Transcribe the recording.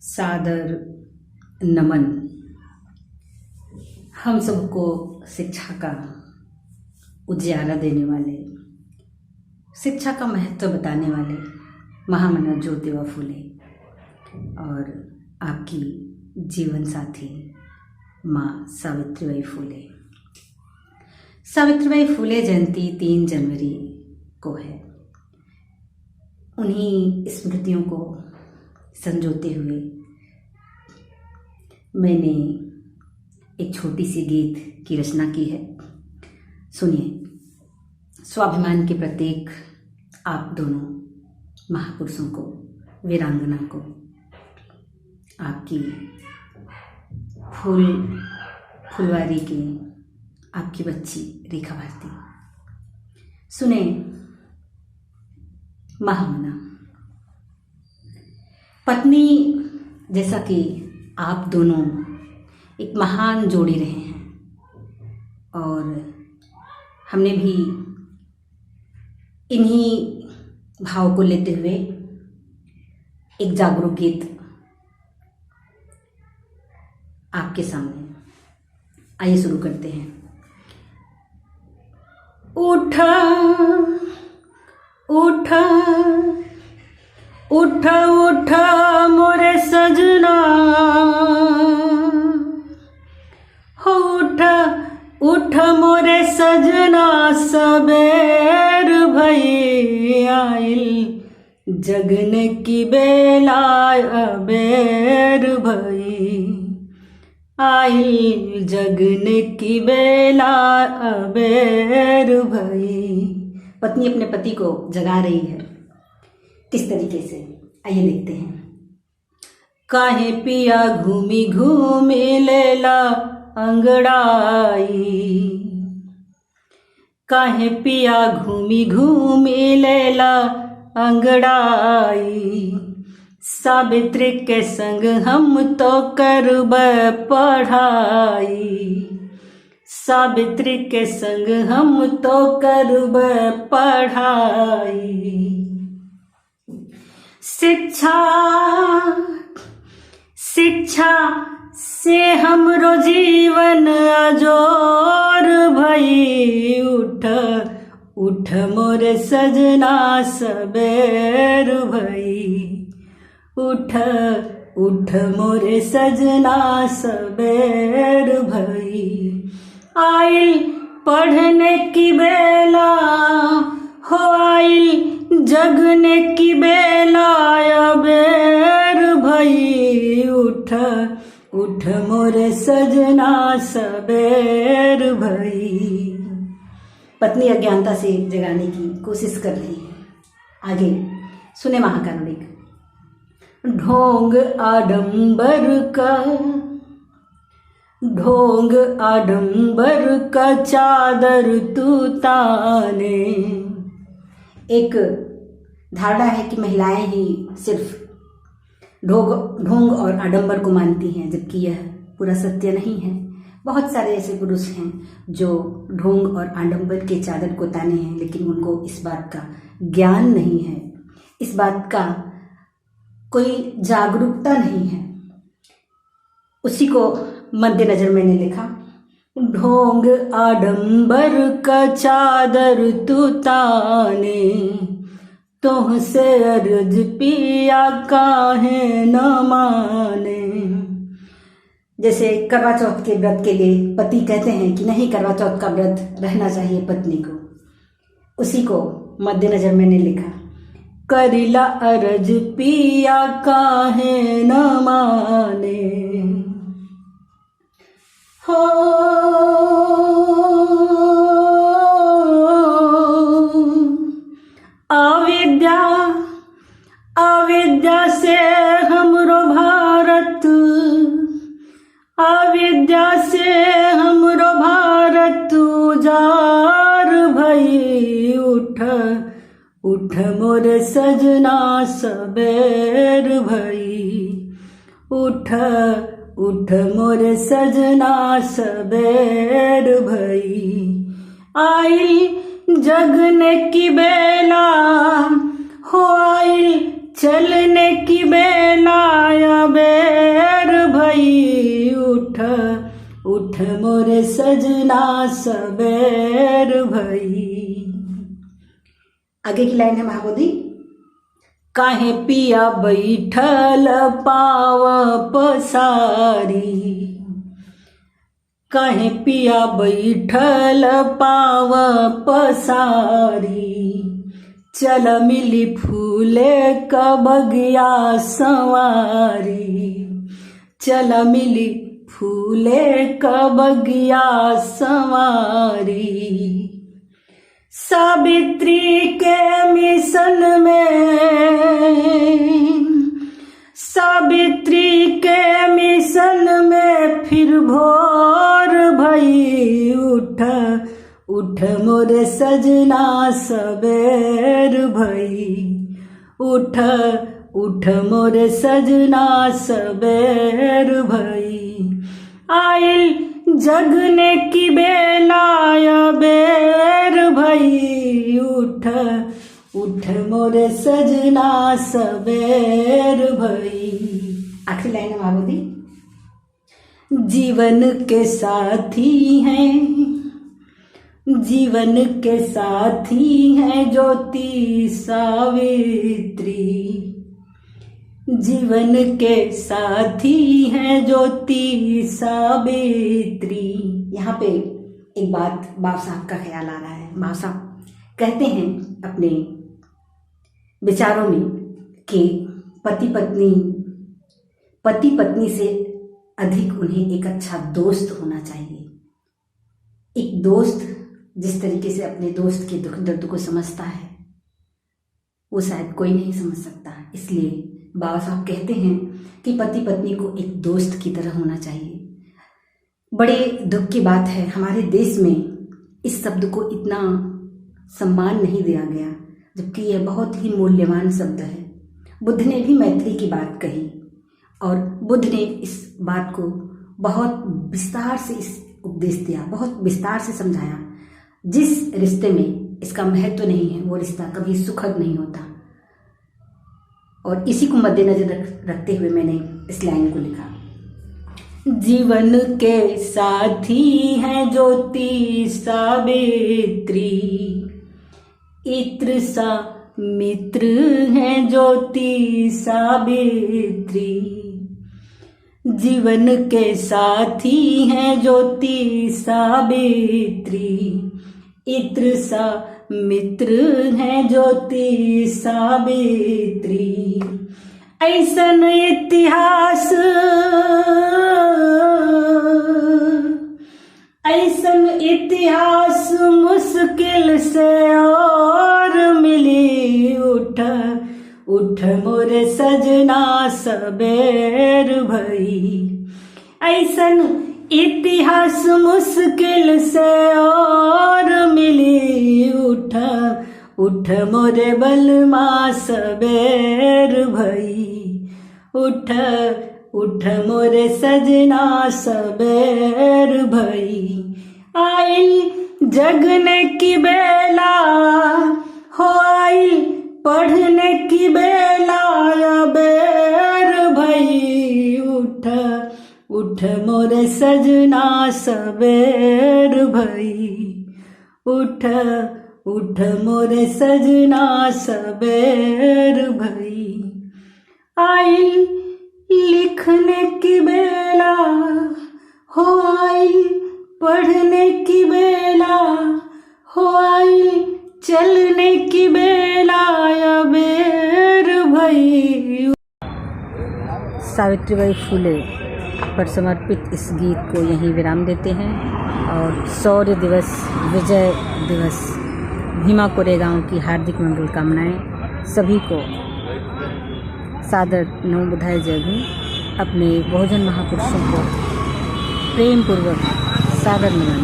सादर नमन। हम सबको शिक्षा का उजियारा देने वाले, शिक्षा का महत्व बताने वाले महामना ज्योतिबा फूले और आपकी जीवन साथी माँ सावित्रीबाई फूले। सावित्रीबाई फूले जयंती 3 जनवरी को है। उन्हीं स्मृतियों को संजोते हुए मैंने एक छोटी सी गीत की रचना की है। सुनिए। स्वाभिमान के प्रतीक आप दोनों महापुरुषों को, वीरांगना को, आपकी फुलवारी की आपकी बच्ची रेखा भारती। सुने। महामना पत्नी जैसा कि आप दोनों एक महान जोड़ी रहे हैं और हमने भी इन्हीं भाव को लेते हुए एक जागरूक गीत आपके सामने। आइए शुरू करते हैं। उठा उठा उठा उठा मोरे सजना, हो उठा उठा मोरे सजना, सबेर भई आइल जगने की बेला, अबेर भई आइल जगने की बेला, अबेर भई। पत्नी अपने पति को जगा रही है। किस तरीके से, आइए देखते हैं। काहे पिया घूमी घूमी लेला अंगड़ाई, काहे पिया घूमी घूमी लेला अंगड़ाई, सावित्री के संग हम तो करब पढ़ाई, सावित्री के संग हम तो करब पढ़ाई। शिक्षा शिक्षा से हमरो जीवन अजोर भई, उठ उठ मोरे सजना, सबेर भई, उठ उठ मोरे सजना, सबेर भई, आइल पढ़ने की बेला, हो आइल जगने की बेला, अबेर भई, उठ उठ मोरे सजना, सबेर भई। पत्नी अज्ञानता से जगाने की कोशिश कर रही है। आगे सुने महाकारुणिक। ढोंग आडंबर का, ढोंग आडंबर का चादर तू ताने। एक धारणा है कि महिलाएं ही सिर्फ ढोंग और आडंबर को मानती हैं, जबकि यह पूरा सत्य नहीं है। बहुत सारे ऐसे पुरुष हैं जो ढोंग और आडंबर के चादर को ताने हैं, लेकिन उनको इस बात का ज्ञान नहीं है, इस बात का कोई जागरूकता नहीं है। उसी को मद्देनजर मैंने लिखा। ढोंग आडंबर का चादर तू ताने, तोह से अर्ज पिया काहे न माने। जैसे करवा चौथ के व्रत के लिए पति कहते हैं कि नहीं, करवा चौथ का व्रत रहना चाहिए पत्नी को, उसी को मद्देनजर मैंने लिखा। करिला अर्ज पिया काहे न माने, हो अविद्या अविद्या से हमरो भारत, अविद्या से हमरो भारत उजार भई, उठ उठ मोरे सजना, सबेर भई, उठ उठ मोरे सजना, सबेर भई, आइल जगने की बेला, हो आइल चलने की बेला, अबे उठ मोरे सजना सबेर भई। आगे की लाइन है महाबोधि। काहे पिया बैठल पाव पसारी, काहे पिया बैठल पाव पसारी, चल मिली फूले क बगिया संवारी, चल मिली फूले क बगिया संवारी। सावित्री के मिशन में, सावित्री के मिशन में फिर भोर भई। उठ उठ मोरे सजना सबेर भई, उठ उठ मोरे सजना सबेर भई। आइल जगने की बेला बेर भई। उठ उठ मोरे सजना सबेर भई। आखिरी लाइन है महाबोधि। जीवन के साथी हैं, जीवन के साथी हैं ज्योति सावित्री, जीवन के साथी हैं ज्योति सावित्री। यहाँ पे एक बात बाबा साहब का ख्याल आ रहा है। बाबा साहब कहते हैं अपने विचारों में कि पति पत्नी से अधिक उन्हें एक अच्छा दोस्त होना चाहिए। एक दोस्त जिस तरीके से अपने दोस्त के दुख दर्द को समझता है वो शायद कोई नहीं समझ सकता। इसलिए बाबा साहब कहते हैं कि पति पत्नी को एक दोस्त की तरह होना चाहिए। बड़े दुख की बात है, हमारे देश में इस शब्द को इतना सम्मान नहीं दिया गया, जबकि यह बहुत ही मूल्यवान शब्द है। बुद्ध ने भी मैत्री की बात कही और बुद्ध ने इस बात को बहुत विस्तार से इस उपदेश दिया, बहुत विस्तार से समझाया। जिस रिश्ते में इसका महत्व नहीं है वो रिश्ता कभी सुखद नहीं होता। और इसी को मद्देनजर रखते हुए मैंने इस लाइन को लिखा। जीवन के साथी हैं ज्योति सावित्री, इत्र सा मित्र हैं ज्योति सावित्री। जीवन के साथी हैं ज्योति सावित्री, इत्र सा मित्र हैं ज्योति सावित्री। ऐसन इतिहास, ऐसन इतिहास मुश्किल से और मिली। उठ उठ मोरे सजना सबेर भई। ऐसन इतिहास मुश्किल से और मिली। उठ उठ मोरे बलमा सबेर भई। उठ उठ मोरे सजना सबेर भई। आइल जगने की बेला हो, आइल पढ़ने की बेला बेर भई। उठ उठ मोरे सजना सबेर भई। उठ उठ मोरे सजना सबेर भई। आइल लिखने की बेला हो, आइल पढ़ने की बेला हो, आइल चलने की बेला बेर भई। सावित्रीबाई फूले पर समर्पित इस गीत को यहीं विराम देते हैं और शौर्य दिवस, विजय दिवस, भीमा कोरेगांव की हार्दिक मंगल कामनाएं। सभी को सादर नमो बुद्धाय जय भीम। अपने बहुजन महापुरुषों को प्रेम पूर्वक सादर नमन।